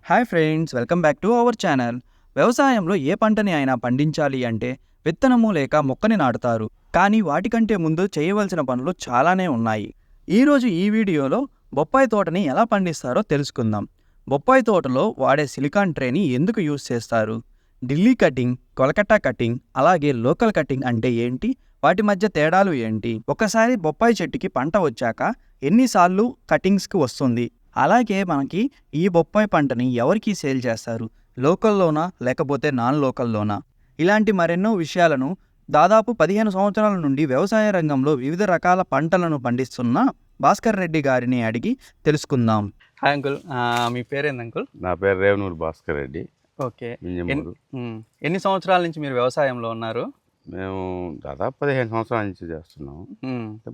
Hi friends, welcome back to our channel. వ్యవసాయంలో ఏ పంటని అయినా పండించాలి అంటే విత్తనము లేక మొక్కని నాటుతారు. కానీ వాటికంటే ముందు చేయవలసిన పనులు చాలానే ఉన్నాయి. ఈరోజు ఈ వీడియోలో బొప్పాయి తోటని ఎలా పండిస్తారో తెలుసుకుందాం. బొప్పాయి తోటలో వాడే సిలికాన్ ట్రేని ఎందుకు యూజ్ చేస్తారు, ఢిల్లీ కటింగ్, కొలకట్టా కటింగ్, అలాగే లోకల్ కటింగ్ అంటే ఏంటి, వాటి మధ్య తేడాలు ఏంటి, ఒకసారి బొప్పాయి చెట్టుకి పంట వచ్చాక ఎన్నిసార్లు కటింగ్స్కి వస్తుంది, అలాగే మనకి ఈ బొప్పాయి పంటని ఎవరికి సేల్ చేస్తారు, లోకల్లోనా లేకపోతే నాన్ లోకల్లోనా, ఇలాంటి మరెన్నో విషయాలను దాదాపు 15 సంవత్సరాల నుండి వ్యవసాయ రంగంలో వివిధ రకాల పంటలను పండిస్తున్న భాస్కర్ రెడ్డి గారిని అడిగి తెలుసుకుందాం. హాయ్ అంకుల్, మీ పేరేంది అంకుల్? నా పేరు రేవనూరు భాస్కర్ రెడ్డి. ఓకే. ఎన్ని సంవత్సరాల నుంచి మీరు వ్యవసాయంలో ఉన్నారు? మేము దాదాపు 15 సంవత్సరాల నుంచి చేస్తున్నాము.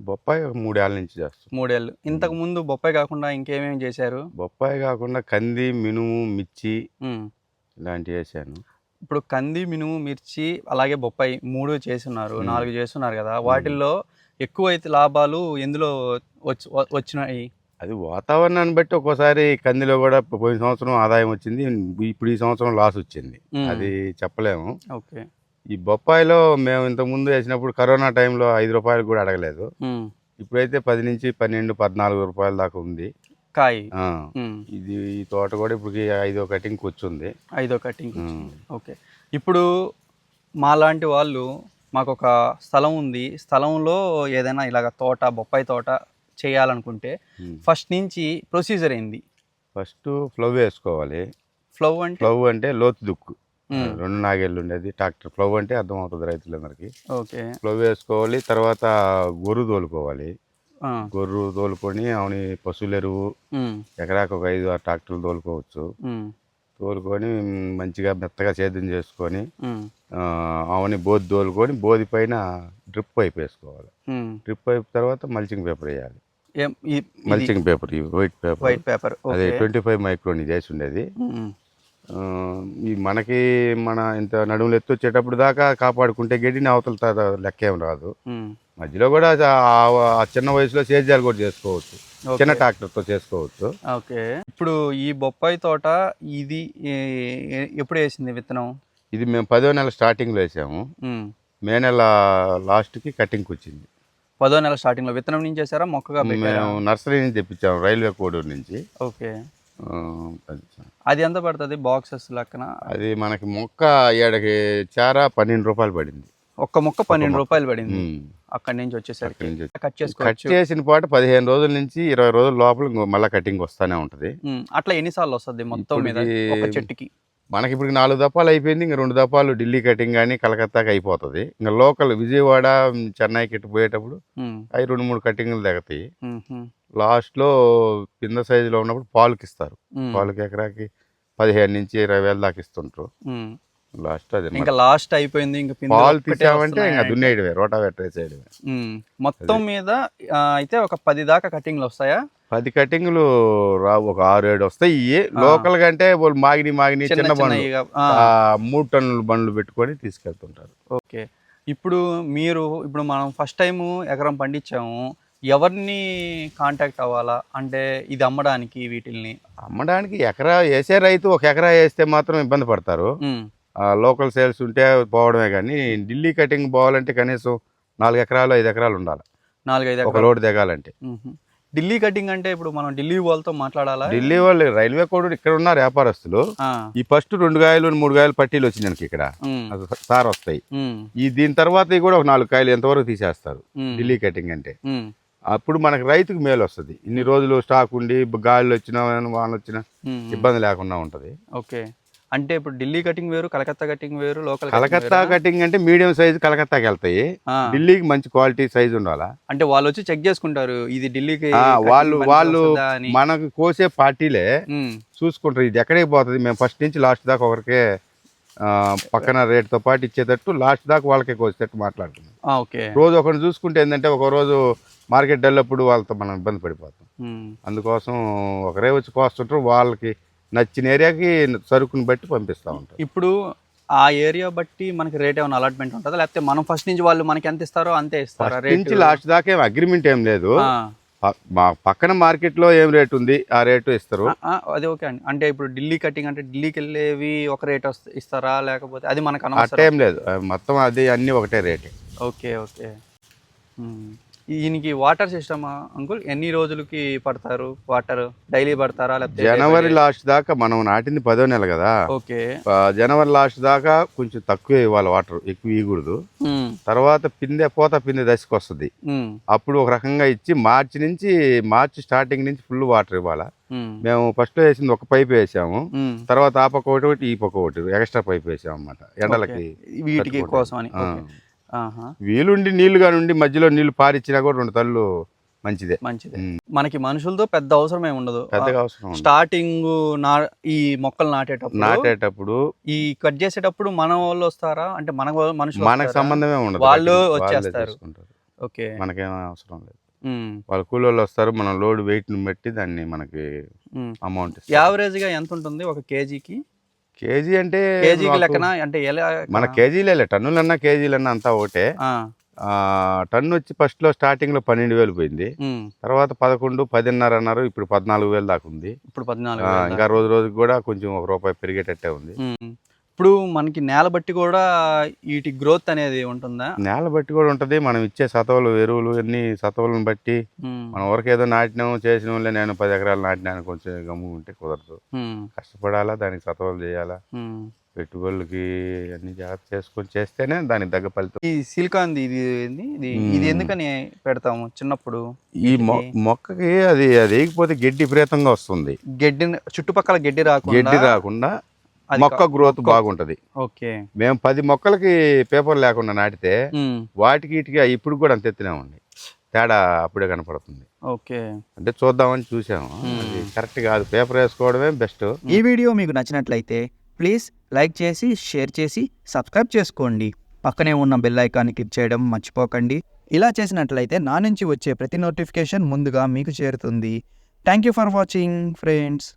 బొప్పాయి 3 ఏళ్ళ నుంచి చేస్తున్నాం. 3 ఏళ్ళు. ఇంతకు ముందు బొప్పాయి కాకుండా ఇంకేమేమి చేశారు? బొప్పాయి కాకుండా కంది, మినుము, మిర్చి ఇలాంటివి వేసాను. ఇప్పుడు కంది, మినుము, మిర్చి అలాగే బొప్పాయి 3 చేస్తున్నారు, 4 చేస్తున్నారు కదా. వాటిల్లో ఎక్కువ అయితే లాభాలు ఎందులో వచ్చినాయి? అది వాతావరణాన్ని బట్టి ఒక్కోసారి కందిలో కూడా పోయిన సంవత్సరం ఆదాయం వచ్చింది, ఇప్పుడు ఈ సంవత్సరం లాస్ వచ్చింది, అది చెప్పలేము. ఓకే. ఈ బొప్పాయిలో మేము ఇంతకు ముందు వేసినప్పుడు కరోనా టైంలో 5 రూపాయలు కూడా అడగలేదు. ఇప్పుడైతే 10 నుంచి 12, 14 రూపాయల దాకా ఉంది కాయ. ఇది ఈ తోట కూడా ఇప్పుడు 5వ కటింగ్ వచ్చింది. 5వ కటింగ్. ఓకే. ఇప్పుడు మాలాంటి వాళ్ళు మాకు ఒక స్థలం ఉంది, స్థలంలో ఏదైనా ఇలాగ తోట, బొప్పాయి తోట చేయాలనుకుంటే ఫస్ట్ నుంచి ప్రొసీజర్ ఏంది? ఫస్ట్ ఫ్లవ్ వేసుకోవాలి. ఫ్లవ్ అంటే లోతు దుక్కు, 2 నాగేళ్ళు ఉండేది ట్రాక్టర్. ఫ్లవ్ అంటే అర్థం అవుతుంది రైతులందరికీ. ఓకే. ఫ్లవ్ వేసుకోవాలి. తర్వాత గొర్రు తోలుకోవాలి. గొర్రు తోలుకొని అవని పశువుల ఎరువు ఎకరాకు ఒక 5-6 ట్రాక్టర్లు తోలుకోవచ్చు. తోలుకొని మంచిగా మెత్తగా సేద్యం చేసుకొని అవని బోధి తోలుకొని బోధి పైన డ్రిప్ పైప్ వేసుకోవాలి. డ్రిప్ పైప్ తర్వాత మల్చింగ్ పేపర్ వేయాలి. మల్చింగ్ పేపర్, వైట్ పేపర్ అదే 25 మైక్రోన్ ఇది వేసి ఉండేది. ఈ మనకి మన ఇంత నడుములు ఎత్తు వచ్చేటప్పుడు దాకా కాపాడుకుంటే గడ్డిని అవతల లెక్క ఏం రాదు. మధ్యలో కూడా ఆ చిన్న వయసులో సేద్యాలు కూడా చేసుకోవచ్చు, చిన్న ట్రాక్టర్తో చేసుకోవచ్చు. ఓకే. ఇప్పుడు ఈ బొప్పాయి తోట ఇది ఎప్పుడు వేసింది విత్తనం? ఇది మేము 10వ నెల స్టార్టింగ్లో వేసాము. మే నెల లాస్ట్కి కటింగ్కి వచ్చింది. 10వ నెల స్టార్టింగ్లో విత్తనం నుంచి వేసారా, మొక్కగా? మేము నర్సరీ నుంచి తెప్పించాము, రైల్వే కోడూరు నుంచి. ఓకే. అది ఎంత పడుతుంది బాక్సెస్ లెక్కన? అది మనకి మొక్క ఏడకి చారా 12 రూపాయలు పడింది. ఒక్క మొక్క 12 రూపాయలు పడింది. అక్కడి నుంచి వచ్చేసరికి కట్ చేసిన పాటు 15 రోజుల నుంచి 20 రోజుల లోపల మళ్ళీ కటింగ్ వస్తానే ఉంటది. అట్లా ఎన్నిసార్లు వస్తుంది మొత్తం మీద ఒక చెట్టుకి? మనకి ఇప్పుడు 4 దప్పాలు అయిపోయింది, ఇంకా 2 దప్పాలు ఢిల్లీ కటింగ్ కానీ కలకత్తాకి అయిపోతుంది. ఇంకా లోకల్ విజయవాడ, చెన్నైకి ఇటు పోయేటప్పుడు అవి 2-3 కటింగ్లు దిగుతాయి. లాస్ట్లో కింద సైజులో ఉన్నప్పుడు పాలుకి ఇస్తారు. పాలుకి ఎకరాకి 15 నుంచి 20 వేల దాకా ఇస్తుంటారు. లాస్ట్ అది ఇంకా లాస్ట్ అయిపోయింది. ఇంకా పాలు తీసామంటే ఇంకా దున్నేయడమే, రోటావేటర్ వేసేయడమే. మొత్తం మీద అయితే ఒక 10 దాకా కటింగ్లు వస్తాయా? 10 కటింగ్లు రావు, ఒక 6-7 వస్తాయి. లోకల్ కంటే వాళ్ళు మాగిని చిన్న బండ్లు 3 టన్నుల బండ్లు పెట్టుకొని తీసుకెళ్తుంటారు. ఓకే. ఇప్పుడు మనం ఫస్ట్ టైం ఎకరం పండించాము, ఎవరిని కాంటాక్ట్ అవ్వాలా అంటే ఇది అమ్మడానికి? వీటిల్ని అమ్మడానికి ఎకరా వేసే రైతు ఒక ఎకరా వేస్తే మాత్రం ఇబ్బంది పడతారు. లోకల్ సేల్స్ ఉంటే పోవడమే, కానీ ఢిల్లీ కటింగ్ పోవాలంటే కనీసం 4 ఎకరాలు 5 ఎకరాలు ఉండాలి. 4-5 ఒక లోడ్ దిగాలంటే. ఢిల్లీ కటింగ్ అంటే ఇప్పుడు మనం ఢిల్లీ వాళ్ళతో మాట్లాడాలా? ఢిల్లీ వాళ్ళు రైల్వే కోడ్ ఇక్కడ ఉన్నారు వ్యాపారస్తులు. ఈ ఫస్ట్ 2 కాయలు 3 కాయలు పట్టీలు వచ్చింది ఇక్కడ సార్ వస్తాయి. దీని తర్వాత కూడా ఒక 4 కాయలు ఎంతవరకు తీసేస్తారు ఢిల్లీ కటింగ్ అంటే. అప్పుడు మనకు రైతుకు మేలు వస్తుంది. ఇన్ని రోజులు స్టాక్ ఉండి గాలిలో వచ్చినా వానలు వచ్చినా ఇబ్బంది లేకుండా ఉంటది. ఓకే. అంటే ఇప్పుడు ఢిల్లీ కటింగ్ వేరు, కలకత్తా కటింగ్ వేరు. లోకల్ కలకత్తా కటింగ్ అంటే మీడియం సైజు కలకత్తాకి వెళ్తాయి. ఢిల్లీకి మంచి క్వాలిటీ సైజు ఉండాలా. అంటే వాళ్ళు వచ్చి చెక్ చేసుకుంటారు ఇది ఢిల్లీకి. వాళ్ళు మనకు కోసే పార్టీలే చూసుకుంటారు ఇది ఎక్కడికి పోతుంది. మేము ఫస్ట్ నుంచి లాస్ట్ దాకా ఒకరికే పక్కన రేట్తో పాటు ఇచ్చేటట్టు లాస్ట్ దాకా వాళ్ళకే కోసేటట్టు మాట్లాడుతున్నాం. రోజు ఒకరిని చూసుకుంటే ఏంటంటే ఒక రోజు మార్కెట్ వెళ్ళినప్పుడు వాళ్ళతో మనం ఇబ్బంది పడిపోతాం. అందుకోసం ఒకరే వచ్చి కోస్తుంటారు. వాళ్ళకి నచ్చిన ఏరియాకి సరుకుని బట్టి పంపిస్తూ ఉంటారు. ఇప్పుడు ఆ ఏరియా బట్టి మనకి రేట్ ఏమైనా అలాట్మెంట్ ఉంటుందా, లేకపోతే మనం ఫస్ట్ నుంచి వాళ్ళు మనకి ఎంత ఇస్తారో అంతే ఇస్తారా? నుంచి లాస్ట్ దాకా అగ్రిమెంట్ ఏం లేదు. మా పక్కన మార్కెట్లో ఏం రేటు ఉంది ఆ రేటు ఇస్తారు. అది ఓకే అండి. అంటే ఇప్పుడు ఢిల్లీ కటింగ్ అంటే ఢిల్లీకి వెళ్ళేవి ఒక రేట్ ఇస్తారా, లేకపోతే అది మనకు అనవసరం? అట్టేం లేదు, మొత్తం అది అన్నీ ఒకటే రేటే. Okay okay. దీనికి వాటర్ సిస్టమా అంకుల్? ఎన్ని రోజులకి పడతారు వాటర్? డైలీ పడతారా లేకపోతే జనవరి లాస్ట్ దాకా, మనం నాటింది 10వ నెల కదా, ఓకే. జనవరి లాస్ట్ దాకా కొంచెం తక్కువే ఇవ్వాలి, వాటర్ ఎక్కువ ఇవ్వకూడదు. తర్వాత పూత పిందె దశకు వస్తుంది, అప్పుడు ఒక రకంగా ఇచ్చి మార్చి స్టార్టింగ్ నుంచి ఫుల్ వాటర్ ఇవ్వాలా. మేము ఫస్ట్ లో వేసింది ఒక పైప్ వేసాము, తర్వాత ఆ పక్క ఒకటి ఈ పక్క ఒకటి ఎక్స్ట్రా పైప్ వేసాము అన్నమాట, ఎండలకి వీటికి కోసం అని. వీలుండి నీళ్లుగా నుండి మధ్యలో నీళ్లు పారిచ్చినా కూడా 2 తల్లు మంచిదే. మనకి మనుషులతో పెద్ద అవసరం ఏమి ఉండదు. పెద్దగా అవసరం స్టార్టింగ్ ఈ మొక్కలు నాటేటప్పుడు ఈ కట్ చేసేటప్పుడు మన వాళ్ళు వస్తారా? అంటే మనకు సంబంధమే ఉండదు, వాళ్ళు వచ్చేస్తారు. ఓకే, మనకేం అవసరం లేదు. వాళ్ళు కూలోళ్ళు వస్తారు, మనం లోడ్ వెయిట్ ని బట్టి దాన్ని మనకి అమౌంట్. యావరేజ్ గా ఎంత ఉంటుంది ఒక కేజీకి? కేజీ అంటే కేజీకి లెక్కన అంటే మన కేజీలే, టన్నులన్నా కేజీలన్నా అంతా ఒకటే. టన్ను వచ్చి ఫస్ట్ లో స్టార్టింగ్ లో 12,000 పోయింది, తర్వాత 11, 10.5 అన్నారు, ఇప్పుడు 14,000 దాకా ఉంది. ఇప్పుడు 14,000. ఇంకా రోజు రోజుకి కూడా కొంచెం ₹1 పెరిగేటట్టే ఉంది. ఇప్పుడు మనకి నేల బట్టి కూడా వీటి గ్రోత్ అనేది ఉంటుందా? నేల బట్టి కూడా ఉంటది, మనం ఇచ్చే సతవలు ఎరువులు అన్ని సతవలను బట్టి. మనం వరకు ఏదో నాటినాము చేసిన వాళ్ళే, నేను 10 ఎకరాలు నాటినాను కొంచెం గమ్ము ఉంటే కుదరదు, కష్టపడాలా, దానికి సతవలు చేయాలా, పెట్టుబడులకి అన్ని జాగ్రత్త చేసుకొని చేస్తేనే దానికి తగ్గ ఫలితం. ఈ సిలికాన్ ఇది ఎందుకని పెడతాము చిన్నప్పుడు? ఈ మొక్కకి అది వేయకపోతే గడ్డి విపరీతంగా వస్తుంది, చుట్టుపక్కల గడ్డి రాకుండా మొక్క గ్రోత్ బాగుంటది. ఓకే, మేము 10 మొక్కలకి పేపర్ లేకుండా నాటితే వాటికి ఇప్పుడు కూడా అంత ఎత్తునే ఉంది, తేడా అప్పుడే కనపడుతుంది. ఓకే, అంటే చూద్దామని చూసాము, అది కరెక్ట్ కాదు, పేపర్ వేసుకోవడమే బెస్ట్. ఈ వీడియో మీకు నచ్చినట్లయితే ప్లీజ్ లైక్ చేసి, షేర్ చేసి, సబ్స్క్రైబ్ చేసుకోండి. పక్కనే ఉన్న బెల్ ఐకాన్ని క్లిక్ చేయడం మర్చిపోకండి. ఇలా చేసినట్లయితే నా నుంచి వచ్చే ప్రతి నోటిఫికేషన్ ముందుగా మీకు చేరుతుంది. Thank you for watching friends.